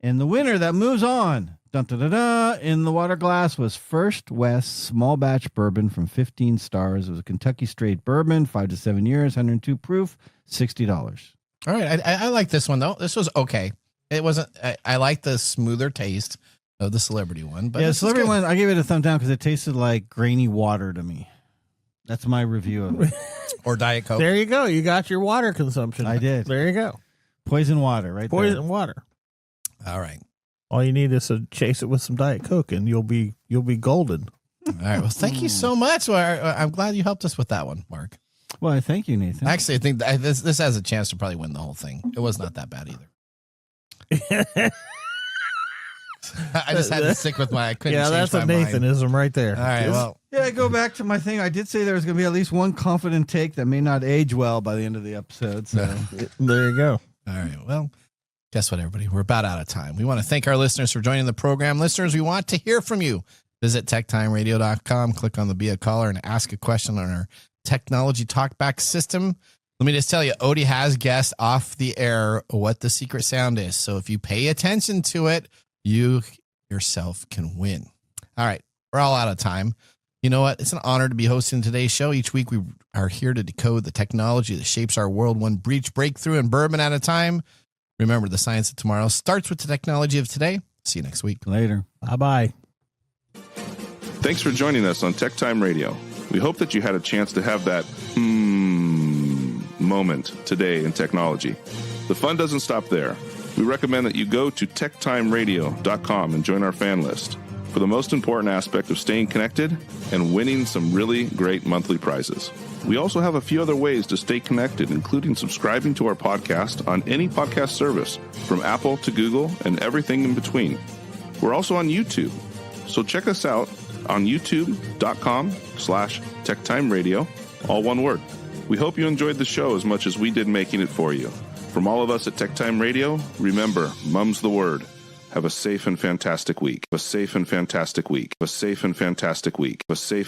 And the winner that moves on. Dun, dun, dun, dun, in the water glass was First West small batch bourbon from 15 Stars. It was a Kentucky straight bourbon, 5 to 7 years, 102 proof, $60. All right, I like this one though. This was okay. It wasn't. I like the smoother taste of the celebrity one, but yeah, celebrity one. I gave it a thumb down because it tasted like grainy water to me. That's my review of it. Or Diet Coke. There you go. You got your water consumption. I did. There you go. Poison water, right? Poison water. All right. All you need is to chase it with some Diet Coke, and you'll be golden. All right. Well, thank you so much. Well, I'm glad you helped us with that one, Mark. Well, thank you, Nathan. Actually, I think this has a chance to probably win the whole thing. It was not that bad either. I just had to stick with my. I couldn't. Yeah, that's a Nathanism right there. All right. Well, yeah. I go back to my thing. I did say there was going to be at least one confident take that may not age well by the end of the episode. So there you go. All right. Well. Guess what, everybody? We're about out of time. We want to thank our listeners for joining the program. Listeners, we want to hear from you. Visit techtimeradio.com, click on the Be a Caller, and ask a question on our technology talkback system. Let me just tell you, Odie has guessed off the air what the secret sound is. So if you pay attention to it, you yourself can win. All right. We're all out of time. You know what? It's an honor to be hosting today's show. Each week we are here to decode the technology that shapes our world one breakthrough and bourbon at a time. Remember, the science of tomorrow starts with the technology of today. See you next week. Later. Bye-bye. Thanks for joining us on TechTime Radio. We hope that you had a chance to have that moment today in technology. The fun doesn't stop there. We recommend that you go to techtimeradio.com and join our fan list for the most important aspect of staying connected and winning some really great monthly prizes. We also have a few other ways to stay connected, including subscribing to our podcast on any podcast service, from Apple to Google and everything in between. We're also on YouTube, so check us out on youtube.com/TechTimeRadio, all one word. We hope you enjoyed the show as much as we did making it for you. From all of us at TechTime Radio, remember, Mumm's the word. Have a safe and fantastic week. A safe and fantastic week. A safe and fantastic week. A safe